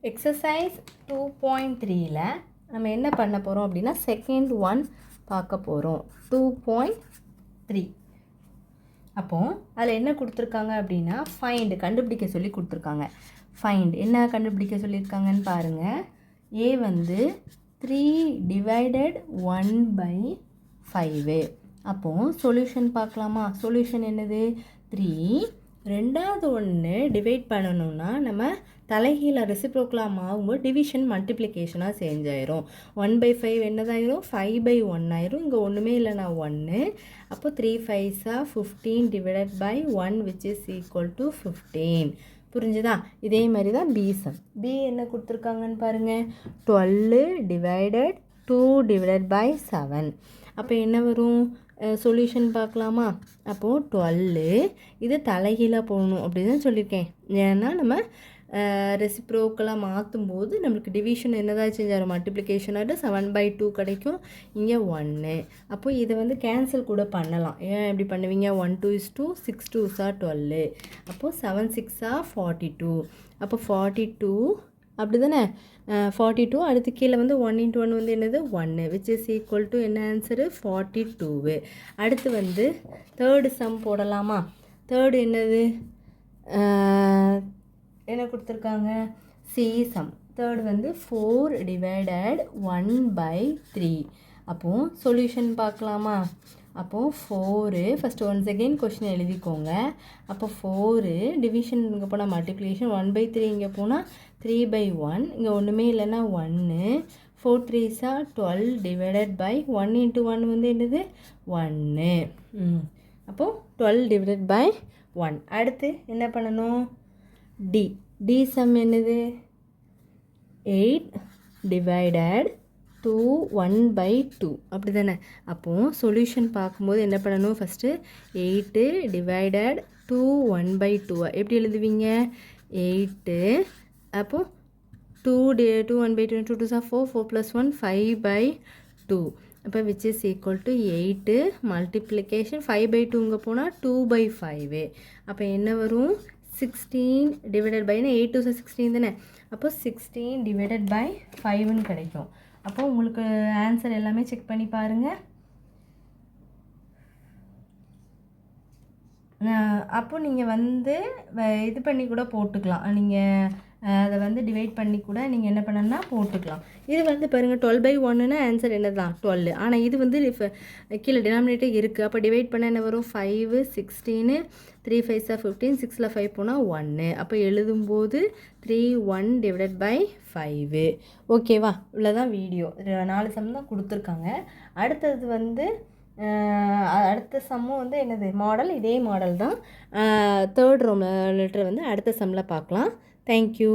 Exercise 2.3ல நம்ம என்ன பண்ண போகிறோம் அப்படின்னா செகண்ட் ஒன் பார்க்க போகிறோம். 2.3 அப்போது அதில் என்ன கொடுத்துருக்காங்க அப்படின்னா ஃபைண்ட் கண்டுபிடிக்க சொல்லி கொடுத்துருக்காங்க. ஃபைண்ட் என்ன கண்டுபிடிக்க சொல்லியிருக்காங்கன்னு பாருங்கள். ஏ வந்து 3/1/5. அப்போது சொல்யூஷன் பார்க்கலாமா? சொல்யூஷன் என்னது? 3. ரெண்டாவது ஒன்று டிவைட் பண்ணணும்னா நம்ம தலைகீழ ரெசிப்ரோக்கலாக மாறும்போது டிவிஷன் மல்டிப்ளிகேஷனாக செஞ்சாயிரும். 1/5 என்னதாயிரும்? 5/1 ஆயிரும். இங்கே ஒன்றுமே இல்லைனா 1. அப்போ 3 5s are 15 divided by 1 which is equal to 15. புரிஞ்சுதா? இதே மாதிரி தான் பி சம். பி என்ன கொடுத்துருக்காங்கன்னு பாருங்கள். 12 divided 2 divided by 7. அப்போ என்ன வரும்? சொல்யூஷன் பார்க்கலாமா? அப்போது 12 இது தலைகீழாக போகணும் அப்படின்னு தான் சொல்லியிருக்கேன். ஏன்னா நம்ம ரெசிப்ரோக்கலாக மாற்றும்போது நம்மளுக்கு டிவிஷன் என்னதான் செஞ்சார்? மல்டிப்ளிகேஷனாக 7/2 கிடைக்கும். இங்கே 1. அப்போது இதை வந்து கேன்சல் கூட பண்ணலாம். ஏன் எப்படி பண்ணுவீங்க? 1 2 is 2, 6 2s are 12. அப்போது 7 6 are 42. அப்போ 42 அப்படி தானே? 42 அடுத்து கீழே வந்து 1 × 1 வந்து என்னது? 1 which is equal to என்ன ஆன்சரு? 42. அடுத்து வந்து தேர்டு சம் போடலாமா? தேர்டு என்னது? என்ன கொடுத்துருக்காங்க? C some. தேர்டு வந்து 4 divided 1/3. அப்போது சொல்யூஷன் பார்க்கலாமா? அப்போது 4 ஃபஸ்ட்டு ஒன்ஸ் அகெயின் கொஷின் எழுதிக்கோங்க. அப்போ 4 டிவிஷன் இங்கே போனால் மல்டிப்ளிகேஷன் 1/3 இங்கே போனால் 3/1 இங்கே ஒன்றுமே இல்லைன்னா 1. 4 3s are 12 divided by 1 × 1 வந்து என்னது? 1. அப்போது 12 divided by 1. அடுத்து என்ன பண்ணணும்? டி. டி சம் என்னது? 8 divided 2 1/2 அப்படி தானே? அப்போது சொல்யூஷன் பார்க்கும்போது என்ன பண்ணணும்? ஃபஸ்ட்டு 8 divided 2 1/2 எப்படி எழுதுவீங்க? 8 அப்போது 2 1/2 2 2s are 4 4 + 1 5/2. அப்போ which is equal to 8 multiplication 5/2 இங்கே போனால் 2/5. அப்போ என்ன வரும்? 16 divided by 8 2 16 தானே? அப்போ 16 divided by 5ன்னு கிடைக்கும். அப்போ உங்களுக்கு ஆன்சர் எல்லாமே செக் பண்ணி பாருங்கள். அப்போ நீங்கள் வந்து இது பண்ணி கூட போட்டுக்கலாம். நீங்கள் அதை வந்து டிவைட் பண்ணி கூட நீங்கள் என்ன பண்ணணும்னா போட்டுக்கலாம். இது வந்து பாருங்கள் 12/1ன்னா ஆன்சர் என்ன தான்? 12. ஆனால் இது வந்து கீழே டினாமினேட்டர் இருக்குது. அப்போ டிவைட் பண்ண என்ன வரும்? 5 16 3 5s are 15 6ல் 5 போனால் 1. அப்போ எழுதும்போது 3 1 divided by 5. ஓகேவா? இவ்வளோதான் வீடியோ. 4 சம் தான் கொடுத்துருக்காங்க. அடுத்தது வந்து அடுத்த சம்மும் வந்து என்னது? மாடல். இதே மாடல் தான். தேர்ட் ரோம் லெட்டர் வந்து அடுத்த சம்மில் பார்க்கலாம். தேங்க்யூ.